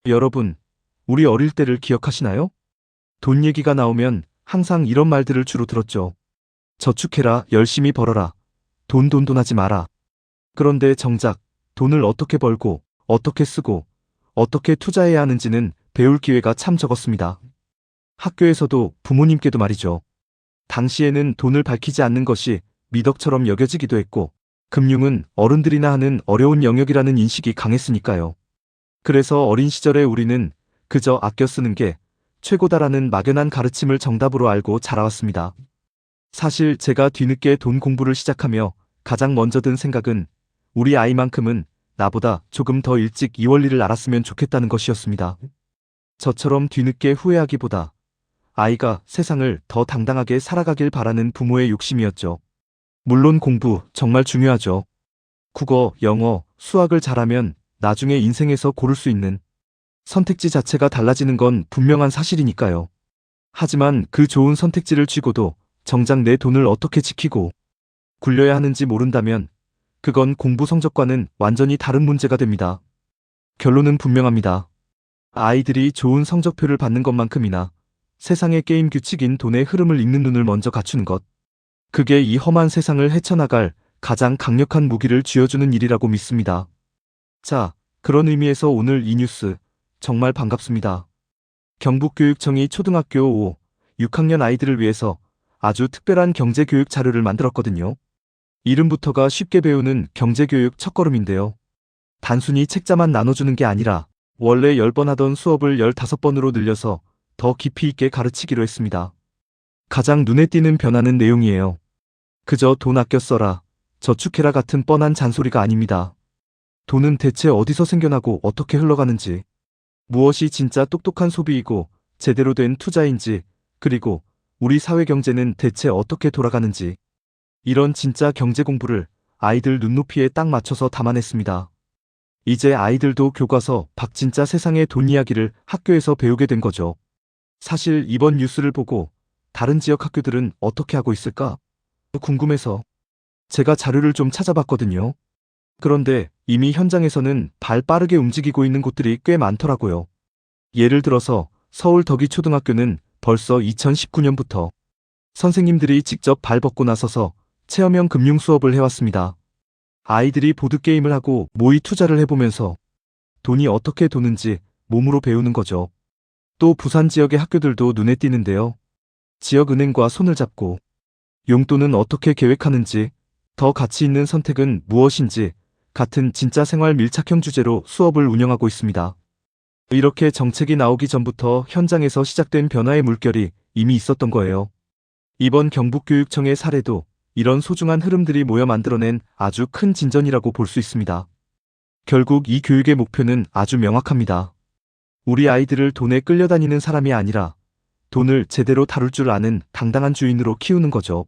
여러분, 우리 어릴 때를 기억하시나요? 돈 얘기가 나오면 항상 이런 말들을 주로 들었죠. 저축해라, 열심히 벌어라, 돈 하지 마라. 그런데 정작 돈을 어떻게 벌고, 어떻게 쓰고, 어떻게 투자해야 하는지는 배울 기회가 참 적었습니다. 학교에서도 부모님께도 말이죠. 당시에는 돈을 밝히지 않는 것이 미덕처럼 여겨지기도 했고, 금융은 어른들이나 하는 어려운 영역이라는 인식이 강했으니까요. 그래서 어린 시절에 우리는 그저 아껴 쓰는 게 최고다라는 막연한 가르침을 정답으로 알고 자라왔습니다. 사실 제가 뒤늦게 돈 공부를 시작하며 가장 먼저 든 생각은 우리 아이만큼은 나보다 조금 더 일찍 이 원리를 알았으면 좋겠다는 것이었습니다. 저처럼 뒤늦게 후회하기보다 아이가 세상을 더 당당하게 살아가길 바라는 부모의 욕심이었죠. 물론 공부 정말 중요하죠. 국어, 영어, 수학을 잘하면 나중에 인생에서 고를 수 있는 선택지 자체가 달라지는 건 분명한 사실이니까요. 하지만 그 좋은 선택지를 쥐고도 정작 내 돈을 어떻게 지키고 굴려야 하는지 모른다면 그건 공부 성적과는 완전히 다른 문제가 됩니다. 결론은 분명합니다. 아이들이 좋은 성적표를 받는 것만큼이나 세상의 게임 규칙인 돈의 흐름을 읽는 눈을 먼저 갖추는 것. 그게 이 험한 세상을 헤쳐나갈 가장 강력한 무기를 쥐어주는 일이라고 믿습니다. 자, 그런 의미에서 오늘 이 뉴스 정말 반갑습니다. 경북교육청이 초등학교 5, 6학년 아이들을 위해서 아주 특별한 경제교육 자료를 만들었거든요. 이름부터가 쉽게 배우는 경제교육 첫걸음인데요. 단순히 책자만 나눠주는 게 아니라 원래 10번 하던 수업을 15번으로 늘려서 더 깊이 있게 가르치기로 했습니다. 가장 눈에 띄는 변화는 내용이에요. 그저 돈 아껴 써라, 저축해라 같은 뻔한 잔소리가 아닙니다. 돈은 대체 어디서 생겨나고 어떻게 흘러가는지, 무엇이 진짜 똑똑한 소비이고 제대로 된 투자인지, 그리고 우리 사회 경제는 대체 어떻게 돌아가는지, 이런 진짜 경제 공부를 아이들 눈높이에 딱 맞춰서 담아냈습니다. 이제 아이들도 교과서 밖 진짜 세상의 돈 이야기를 학교에서 배우게 된 거죠. 사실 이번 뉴스를 보고 다른 지역 학교들은 어떻게 하고 있을까 궁금해서 제가 자료를 좀 찾아봤거든요. 그런데 이미 현장에서는 발 빠르게 움직이고 있는 곳들이 꽤 많더라고요. 예를 들어서 서울 덕이초등학교는 벌써 2019년부터 선생님들이 직접 발 벗고 나서서 체험형 금융 수업을 해왔습니다. 아이들이 보드게임을 하고 모의 투자를 해보면서 돈이 어떻게 도는지 몸으로 배우는 거죠. 또 부산 지역의 학교들도 눈에 띄는데요. 지역은행과 손을 잡고 용돈은 어떻게 계획하는지, 더 가치 있는 선택은 무엇인지 같은 진짜 생활 밀착형 주제로 수업을 운영하고 있습니다. 이렇게 정책이 나오기 전부터 현장에서 시작된 변화의 물결이 이미 있었던 거예요. 이번 경북교육청의 사례도 이런 소중한 흐름들이 모여 만들어낸 아주 큰 진전이라고 볼 수 있습니다. 결국 이 교육의 목표는 아주 명확합니다. 우리 아이들을 돈에 끌려다니는 사람이 아니라 돈을 제대로 다룰 줄 아는 당당한 주인으로 키우는 거죠.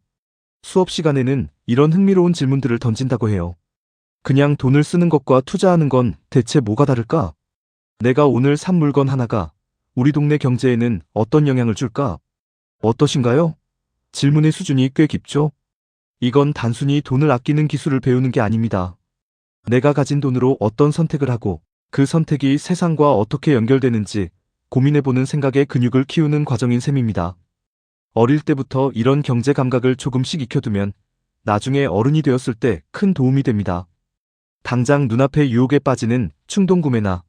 수업 시간에는 이런 흥미로운 질문들을 던진다고 해요. 그냥 돈을 쓰는 것과 투자하는 건 대체 뭐가 다를까? 내가 오늘 산 물건 하나가 우리 동네 경제에는 어떤 영향을 줄까? 어떠신가요? 질문의 수준이 꽤 깊죠? 이건 단순히 돈을 아끼는 기술을 배우는 게 아닙니다. 내가 가진 돈으로 어떤 선택을 하고 그 선택이 세상과 어떻게 연결되는지 고민해보는 생각의 근육을 키우는 과정인 셈입니다. 어릴 때부터 이런 경제 감각을 조금씩 익혀두면 나중에 어른이 되었을 때 큰 도움이 됩니다. 당장 눈앞의 유혹에 빠지는 충동구매나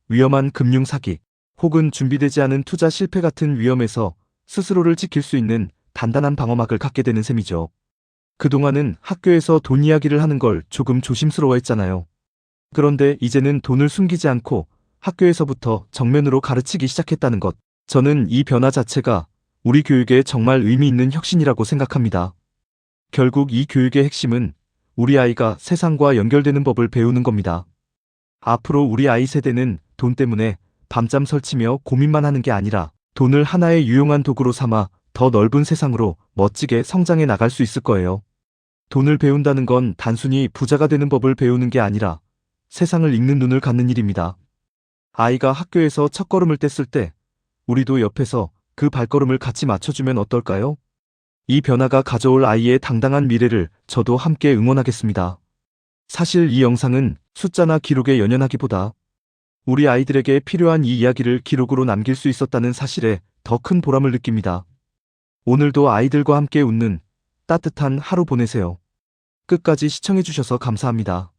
위험한 금융 사기, 혹은 준비되지 않은 투자 실패 같은 위험에서 스스로를 지킬 수 있는 단단한 방어막을 갖게 되는 셈이죠. 그동안은 학교에서 돈 이야기를 하는 걸 조금 조심스러워했잖아요. 그런데 이제는 돈을 숨기지 않고 학교에서부터 정면으로 가르치기 시작했다는 것. 저는 이 변화 자체가 우리 교육에 정말 의미 있는 혁신이라고 생각합니다. 결국 이 교육의 핵심은 우리 아이가 세상과 연결되는 법을 배우는 겁니다. 앞으로 우리 아이 세대는 돈 때문에 밤잠 설치며 고민만 하는 게 아니라 돈을 하나의 유용한 도구로 삼아 더 넓은 세상으로 멋지게 성장해 나갈 수 있을 거예요. 돈을 배운다는 건 단순히 부자가 되는 법을 배우는 게 아니라 세상을 읽는 눈을 갖는 일입니다. 아이가 학교에서 첫걸음을 뗐을 때 우리도 옆에서 그 발걸음을 같이 맞춰주면 어떨까요? 이 변화가 가져올 아이의 당당한 미래를 저도 함께 응원하겠습니다. 사실 이 영상은 숫자나 기록에 연연하기보다 우리 아이들에게 필요한 이 이야기를 기록으로 남길 수 있었다는 사실에 더 큰 보람을 느낍니다. 오늘도 아이들과 함께 웃는 따뜻한 하루 보내세요. 끝까지 시청해주셔서 감사합니다.